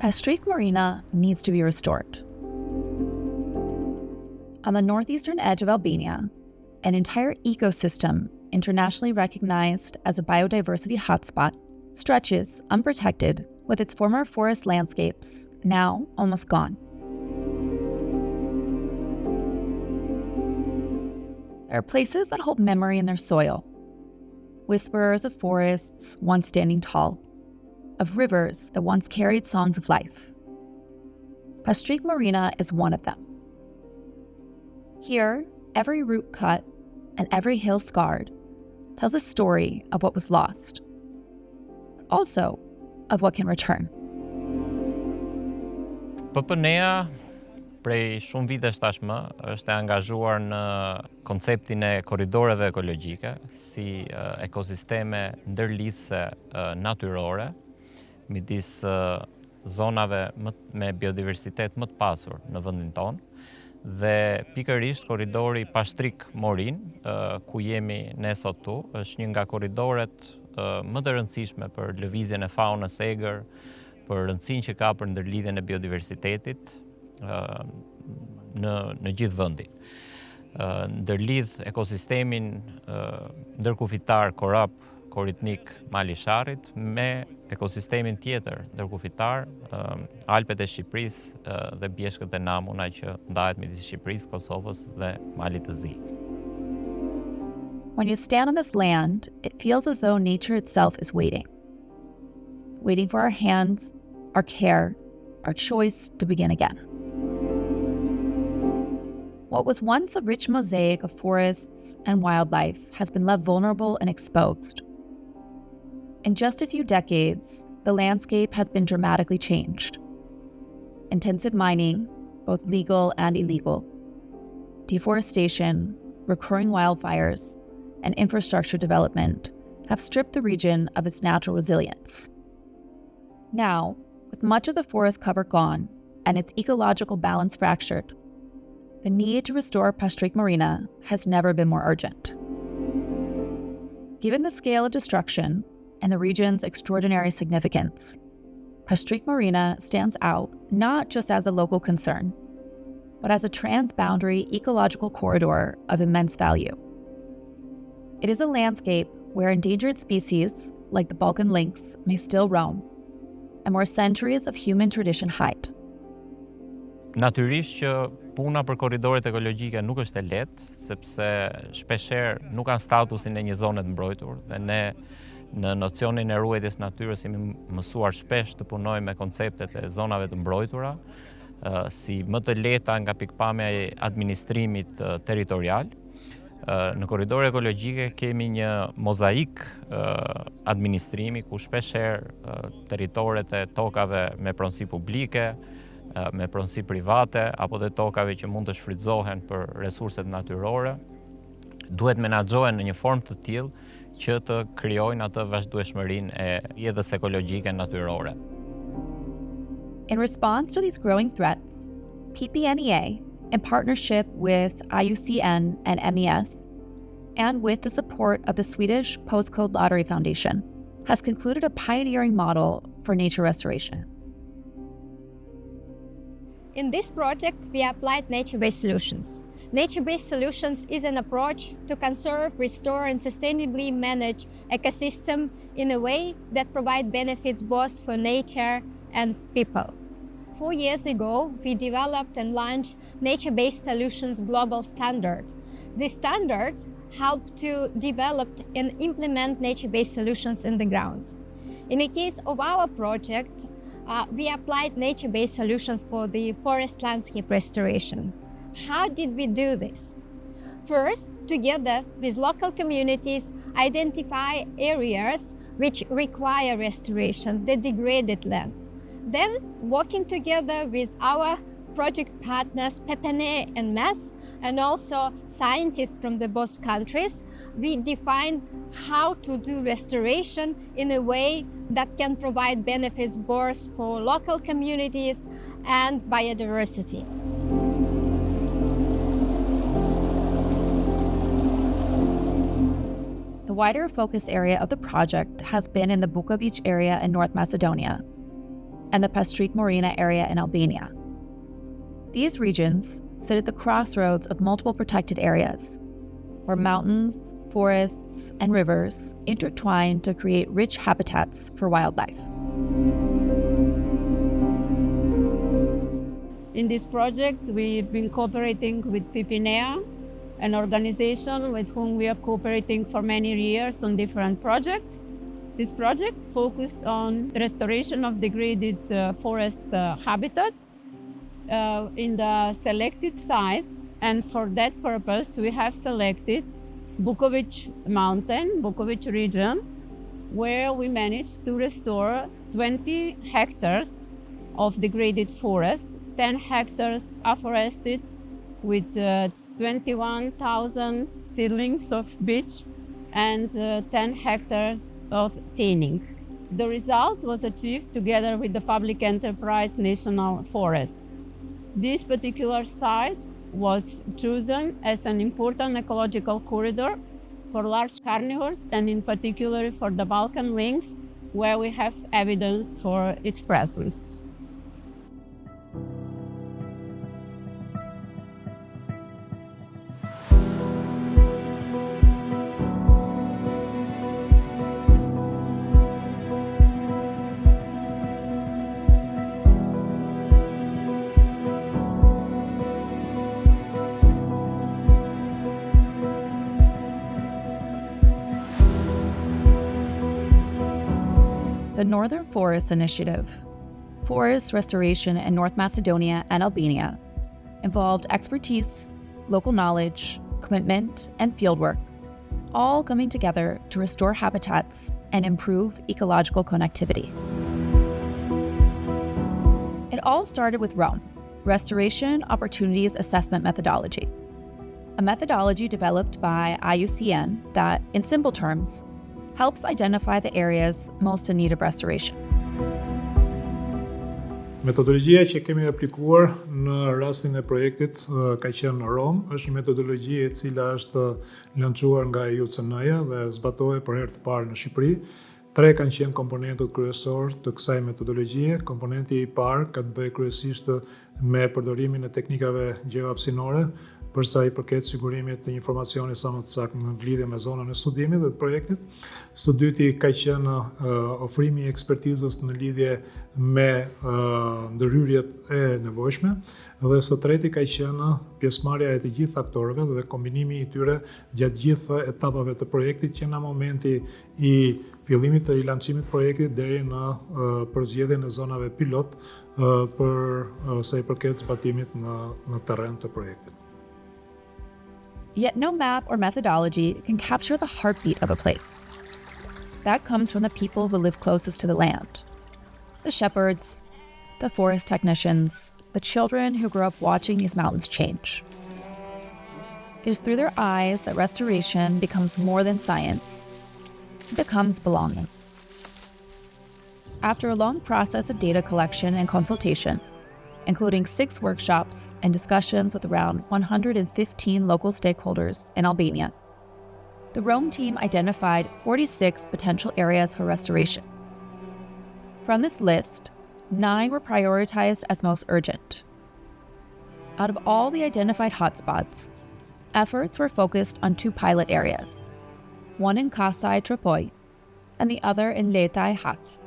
Pastrique Marina needs to be restored. On the northeastern edge of Albania, an entire ecosystem internationally recognized as a biodiversity hotspot stretches unprotected with its former forest landscapes now almost gone. There are places that hold memory in their soil, whisperers of forests once standing tall, of rivers that once carried songs of life. Pastrique Marina is one of them. Here, every root cut and every hill scarred tells a story of what was lost, but also of what can return. PPN-a prej shumë vitesh tashmë është e angazhuar në konceptin e korridoreve ekologjike si ekosisteme ndërlidhëse natyrore midis zonave me biodiversitet më të pasur në vendin tonë dhe pikërisht korridori Pastrique Morin, ku jemi ne sot tu, është një nga korridoret më të rëndësishme për lëvizjen e faunës egër, për rëndësinë që ka për ndërlidhjen e biodiversitetit në gjithë vendin. Ndërlidh ekosistemin ndërkufitar korap koritnik Mali i Sharrit me ekosistemin tjetër ndërkufitar Alpet e Shqipërisë dhe bjeshkët e Namuna që ndahet midis Shqipërisë, Kosovës dhe Malit të Zi. When you stand on this land, it feels as though nature itself is waiting for our hands, our care, our choice to begin again. What was once a rich mosaic of forests and wildlife has been left vulnerable and exposed. In just a few decades, the landscape has been dramatically changed. Intensive mining, both legal and illegal, deforestation, recurring wildfires, and infrastructure development have stripped the region of its natural resilience. Now, with much of the forest cover gone and its ecological balance fractured, the need to restore Pastrique Marina has never been more urgent. Given the scale of destruction and the region's extraordinary significance, Pastrique Marina stands out not just as a local concern, but as a transboundary ecological corridor of immense value. It is a landscape where endangered species, like the Balkan lynx, may still roam, and where centuries of human tradition hide. Natyrisht që puna për korridoret ekologjike nuk është e lehtë, sepse shpeshherë nuk kanë statusin e një zone të mbrojtur dhe ne në nocionin e ruajtjes natyrës jemi mësuar shpesh të punojmë me konceptet e zonave të mbrojtura, si më të lehta nga pikpamja e administrimit territorial. Në korridore ekologjike kemi një mozaik administrimi ku shpeshherë territoret e tokave me pronësi publike, me pronësi private apo dhe tokave që mund të shfrytëzohen për resurset natyrore, duhet menaxhohen në një formë të tillë që të krijojnë atë vazhdueshmërinë e rrjedhës ekologjike natyrore. In response to these growing threats, PPNEA, in partnership with IUCN and MES, and with the support of the Swedish Postcode Lottery Foundation, has concluded a pioneering model for nature restoration. In this project, we applied nature-based solutions. Nature-based solutions is an approach to conserve, restore, and sustainably manage ecosystem in a way that provide benefits both for nature and people. 4 years ago, we developed and launched nature-based solutions global standard. These standards help to develop and implement nature-based solutions in the ground. In the case of our project, we applied nature-based solutions for the forest landscape restoration. How did we do this? First, together with local communities, identify areas which require restoration, the degraded land. Then, working together with our project partners, PPN and MES, and also scientists from the both countries, we defined how to do restoration in a way that can provide benefits both for local communities and biodiversity. The wider focus area of the project has been in the Buckley area in North Macedonia, and the Pastric Morina area in Albania. These regions sit at the crossroads of multiple protected areas, where mountains, forests, and rivers intertwine to create rich habitats for wildlife. In this project, we've been cooperating with PPNEA, an organization with whom we are cooperating for many years on different projects. This project focused on the restoration of degraded forest habitats in the selected sites, and for that purpose we have selected Buckley Mountain, Buckley region, where we managed to restore 20 hectares of degraded forest, 10 hectares afforested with 21,000 seedlings of beech and 10 hectares of thinning. The result was achieved together with the public enterprise National Forest. This particular site was chosen as an important ecological corridor for large carnivores, and in particular for the Balkan lynx, where we have evidence for its presence. The Northern Forest Initiative, forest restoration in North Macedonia and Albania, involved expertise, local knowledge, commitment, and fieldwork, all coming together to restore habitats and improve ecological connectivity. It all started with ROAM, Restoration Opportunities Assessment Methodology, a methodology developed by IUCN that, in simple terms, helps identify the areas most in need of restoration. Metodologjia që kemi aplikuar në rastin e projektit ka qenë ROM, është një metodologji e cila është lançuar nga IUCN-ja dhe zbatohej për herë të parë në Shqipëri. Tre kanë qenë komponentët kryesorë të kësaj metodologjie. Komponenti i parë ka të bëjë kryesisht me përdorimin e teknikave gjeohapësinore, për sa i përket sigurimit të informacionit sa më të saktë në lidhje me zonën e studimit dhe të projektit. Së dyti ka qenë ofrimi i ekspertizës në lidhje me ndërhyrjet e nevojshme, dhe së treti ka qenë pjesëmarrja e të gjithë aktorëve dhe kombinimi i tyre gjatë gjithë etapave të projektit, që nga momenti i fillimit të rilancimit projektit deri në përzgjedhjen e zonave pilot për sa i përket zbatimit në terren të projektit. Yet no map or methodology can capture the heartbeat of a place. That comes from the people who live closest to the land. The shepherds, the forest technicians, the children who grew up watching these mountains change. It is through their eyes that restoration becomes more than science. It becomes belonging. After a long process of data collection and consultation, including 6 workshops and discussions with around 115 local stakeholders in Albania, the ROAM team identified 46 potential areas for restoration. From this list, 9 were prioritized as most urgent. Out of all the identified hotspots, efforts were focused on 2 pilot areas, one in Kasai Tropoi and the other in Letai Has.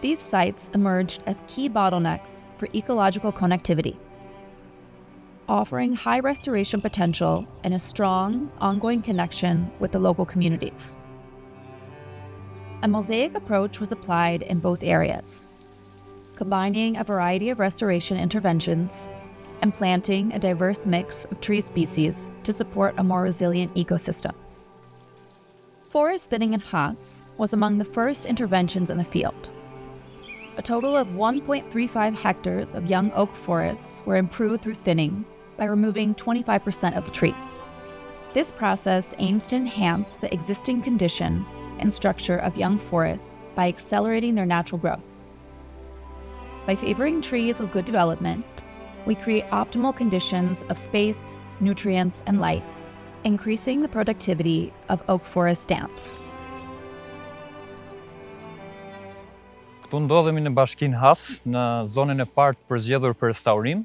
These sites emerged as key bottlenecks for ecological connectivity, offering high restoration potential and a strong, ongoing connection with the local communities. A mosaic approach was applied in both areas, combining a variety of restoration interventions and planting a diverse mix of tree species to support a more resilient ecosystem. Forest thinning in Has was among the first interventions in the field. A total of 1.35 hectares of young oak forests were improved through thinning by removing 25% of the trees. This process aims to enhance the existing condition and structure of young forests by accelerating their natural growth. By favoring trees with good development, we create optimal conditions of space, nutrients, and light, increasing the productivity of oak forest stands. Këtu ndodhemi në bashkinë Has, në zonën e parë të përzgjedhur për restaurim.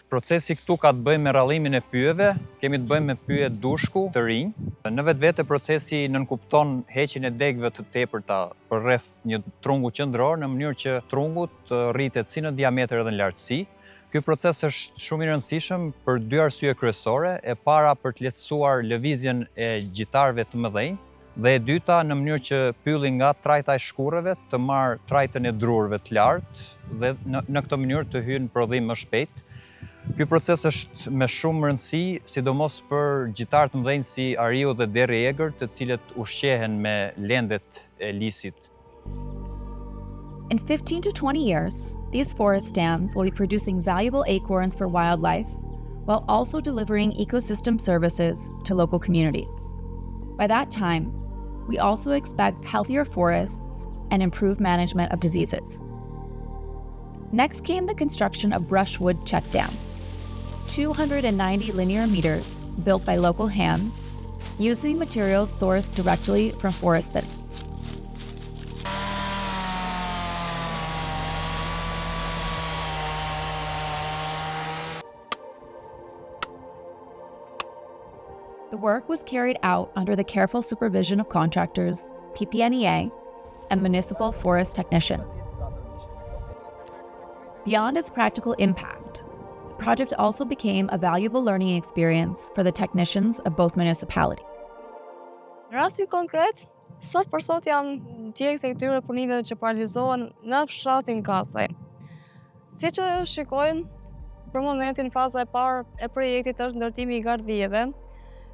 Procesi këtu ka të bëjë me rrallimin e pyjeve, kemi të bëjmë me pyje dushku të rinj. Në vetvete procesi nënkupton heqjen e degëve të tepërta për rreth një trungu qendror në mënyrë që trungu të rritet si në diametër edhe në lartësi. Ky proces është shumë i rëndësishëm për dy arsye kryesore, e para për të lehtësuar lëvizjen e gjitarëve të mëdhenj, dhe e dyta në mënyrë që pylli nga trajta e shkurreve të marrë trajtën e drurëve të lartë dhe në këtë mënyrë të hyjë në prodhim më shpejt. Ky proces është me shumë rëndësi, sidomos për gjitarë të mëdhenj si ariu dhe derri i egër, të cilët ushqehen me lendet e lisit. In 15 to 20 years, these forest stands will be producing valuable acorns for wildlife while also delivering ecosystem services to local communities. By that time, we also expect healthier forests and improved management of diseases. Next came the construction of brushwood check dams, 290 linear meters built by local hands, using materials sourced directly from forest thinning. The work was carried out under the careful supervision of contractors, PPNEA, and municipal forest technicians. Beyond its practical impact, the project also became a valuable learning experience for the technicians of both municipalities. Në rastin konkret, sot për sot jam ndjekse e këtyre punimeve që realizohen në fshatin Kasaj. Siç e shikojnë, për momentin faza e parë e projektit është ndërtimi i gardhijeve,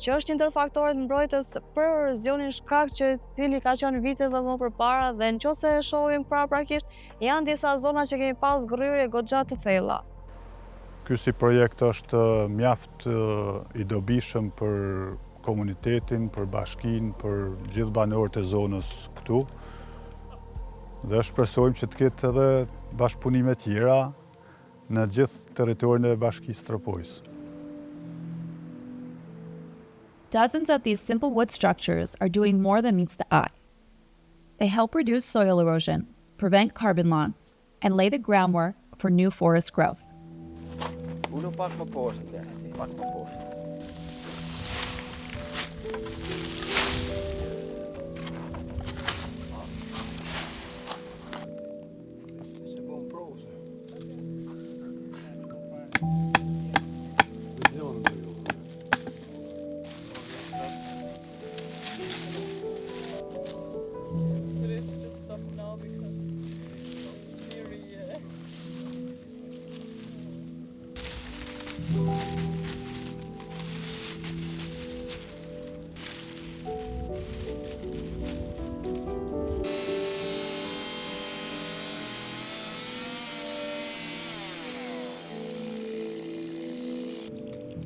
që është një ndër faktorët mbrojtës për erozionin shkak që cili ka qenë viteve më përpara dhe nëse e shohim paraprakisht, janë disa zona që kemi pas gryrje goxha të thella. Ky si projekt është mjaft i dobishëm për komunitetin, për bashkinë, për gjithë banorët e zonës këtu. Dhe shpresojmë që të ketë edhe bashkëpunime tjera në gjithë territorin e bashkisë Tropojës. Dozens of these simple wood structures are doing more than meets the eye. They help reduce soil erosion, prevent carbon loss, and lay the groundwork for new forest growth.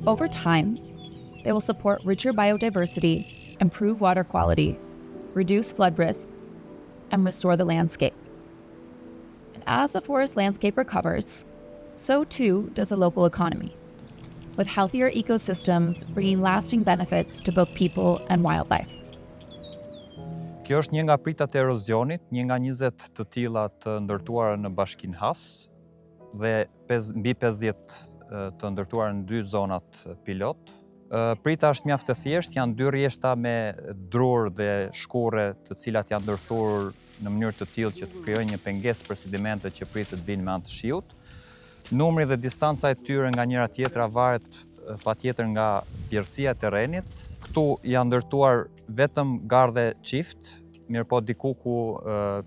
Over time, they will support richer biodiversity, improve water quality, reduce flood risks, and restore the landscape. And as the forest landscape recovers, so too does the local economy, with healthier ecosystems bringing lasting benefits to both people and wildlife. Kjo është një nga pritat e erozionit, një nga 20 të tilla të ndërtuara në bashkinë Has dhe mbi 50 të ndërtuar në 2 zonat pilot. Prita është mjaft e thjeshtë, janë 2 rjeshta me drurë dhe shkurre të cilat janë ndërthurur në mënyrë të tillë që të krijojnë një pengesë për sedimentet që pritet vinë me anë të shiut. Numri dhe distanca e tyre nga njëra tjetra varet patjetër nga bjerësia e terrenit. Këtu janë ndërtuar vetëm gardhe çift, mirëpo diku ku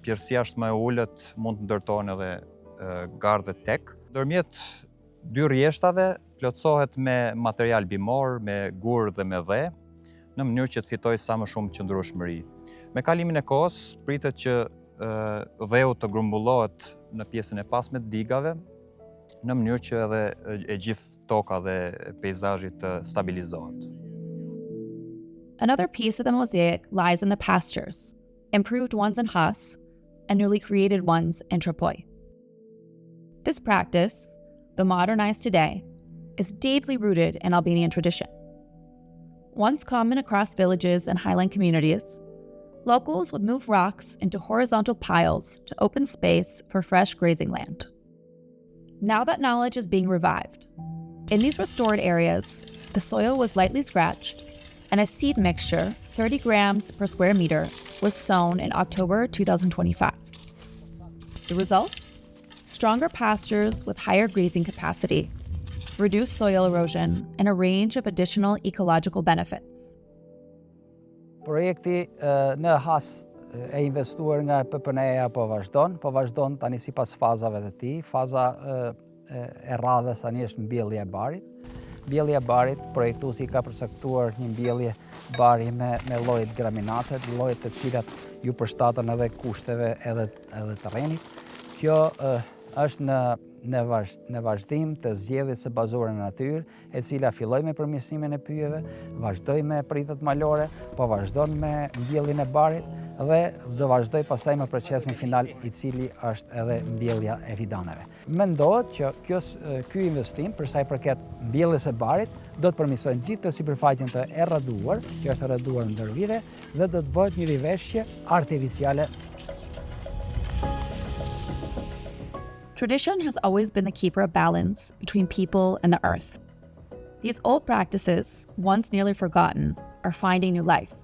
bjerësia është më e ulët mund të ndërtohen edhe gardhe tek. Ndërmjet 2 rjeshtave plotësohet me material bimor, me gur dhe me dhe, në mënyrë që të fitojë sa më shumë qëndrueshmëri. Me kalimin e kohës, pritet që dheu të grumbullohet në pjesën e pasme të digave, në mënyrë që edhe e gjithë toka dhe peizazhi të stabilizohet. Another piece of the mosaic lies in the pastures, improved ones in Has and newly created ones in Tropoj. This practice, though modernized today, is deeply rooted in Albanian tradition. Once common across villages and highland communities, Locals would move rocks into horizontal piles to open space for fresh grazing land. Now that knowledge is being revived. In these restored areas, the soil was lightly scratched, and a seed mixture, 30 grams per square meter, was sown in October 2025. The result? Stronger pastures with higher grazing capacity, reduced soil erosion, and a range of additional ecological benefits. Projekti në has e investuar nga PPNE-ja po vazhdon tani sipas fazave të tij. Faza e radhës tani është mbjellja e barit. Mbjellja e barit, projektuesi ka përcaktuar një mbjellje bari me llojet graminace, llojet të cilat ju përshtaten edhe kushteve edhe terrenit. Kjo është në vazhdim të zgjedhjes së bazuar në natyrë, e cila filloi me përmirësimin e pyjeve, vazhdoi me pritet malore, po vazhdon me mbjelljen e barit dhe do vazhdoi pastaj me procesin final, i cili është edhe mbjellja e fidaneve. Mendohet që ky investim për sa i përket mbjelljes së barit do të përmirësojë gjithë të sipërfaqen të erraduar, që është erraduar ndër vite, dhe do të bëhet një riveshje artificiale. Tradition has always been the keeper of balance between people and the earth. These old practices, once nearly forgotten, are finding new life.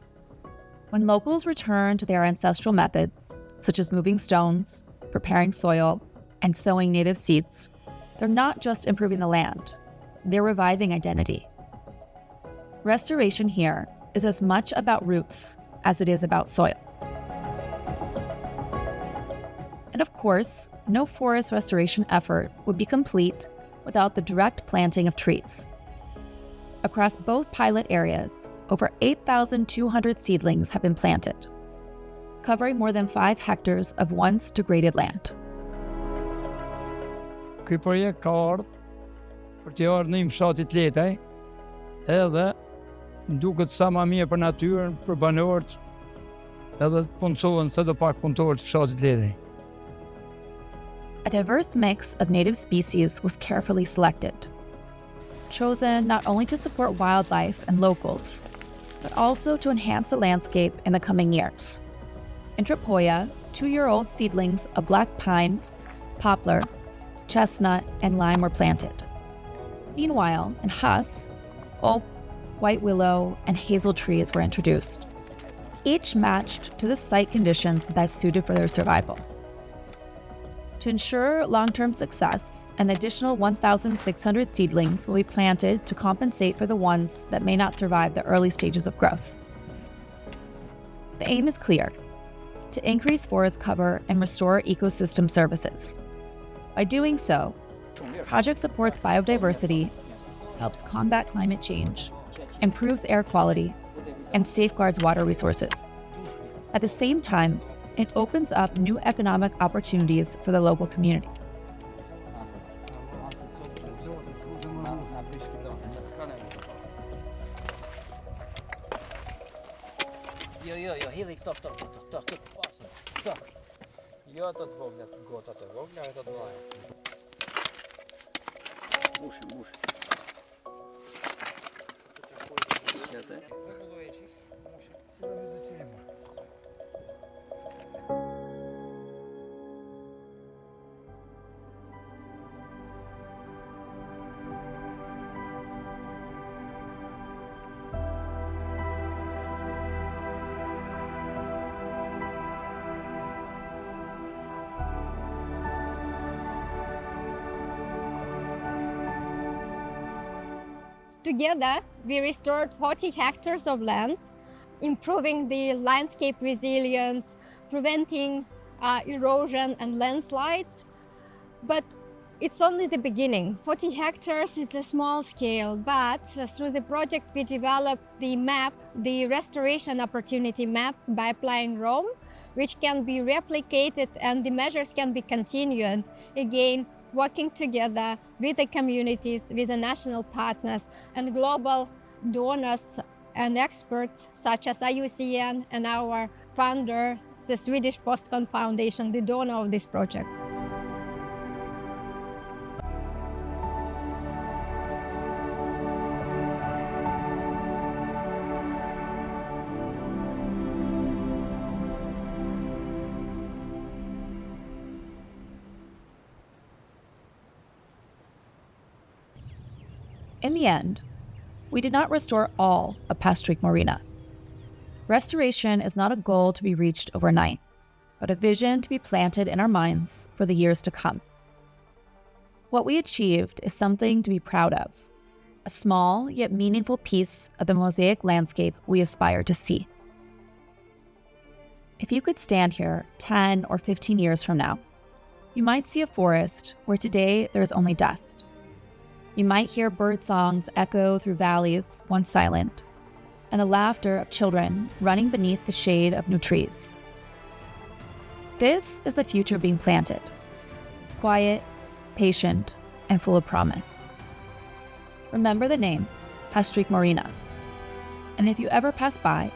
When locals return to their ancestral methods, such as moving stones, preparing soil, and sowing native seeds, they're not just improving the land, they're reviving identity. Restoration here is as much about roots as it is about soil. And of course, no forest restoration effort would be complete without the direct planting of trees. Across both pilot areas, over 8,200 seedlings have been planted, covering more than 5 hectares of once degraded land. Ky projekt ka ardhur për të ardhur në fshatit Letaj, edhe duket sa më mirë për natyrën, për banorët, edhe punësohen sa do pak punëtorë të fshatit Letaj. A diverse mix of native species was carefully selected, chosen not only to support wildlife and locals, but also to enhance the landscape in the coming years. In Tripoia, 2-year-old seedlings of black pine, poplar, chestnut, and lime were planted. Meanwhile, in Hus, oak, white willow, and hazel trees were introduced, each matched to the site conditions best suited for their survival. To ensure long-term success, an additional 1,600 seedlings will be planted to compensate for the ones that may not survive the early stages of growth. The aim is clear: to increase forest cover and restore ecosystem services. By doing so, the project supports biodiversity, helps combat climate change, improves air quality, and safeguards water resources. At the same time, it opens up new economic opportunities for the local communities. Together, we restored 40 hectares of land, improving the landscape resilience, preventing erosion and landslides. But it's only the beginning. 40 hectares, it's a small scale, but through the project we developed the map, the restoration opportunity map, by applying Rome, which can be replicated and the measures can be continued, again, working together with the communities, with the national partners and global donors and experts such as IUCN and our funder, the Swedish Postcode Foundation, the donor of this project. In the end, we did not restore all of Pastrique Marina. Restoration is not a goal to be reached overnight, but a vision to be planted in our minds for the years to come. What we achieved is something to be proud of, a small yet meaningful piece of the mosaic landscape we aspire to see. If you could stand here 10 or 15 years from now, you might see a forest where today there is only dust. You might hear bird songs echo through valleys once silent, and the laughter of children running beneath the shade of new trees. This is the future being planted, quiet, patient, and full of promise. Remember the name, Pastrique Marina. And if you ever pass by,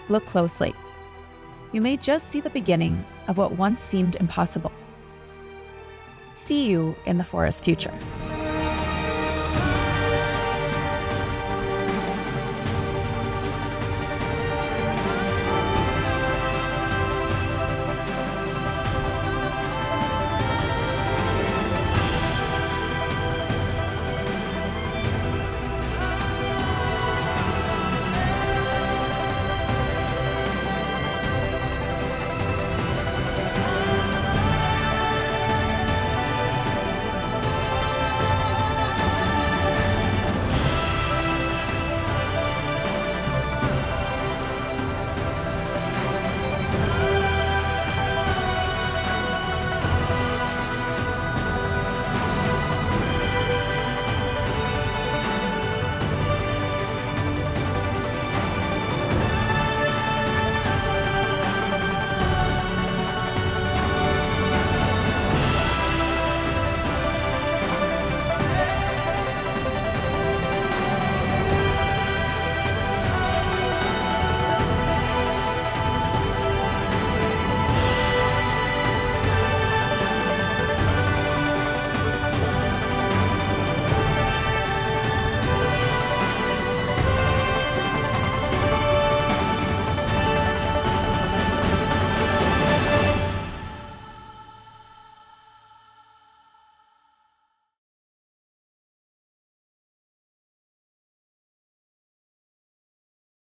look closely. You may just see the beginning of what once seemed impossible. See you in the forest future.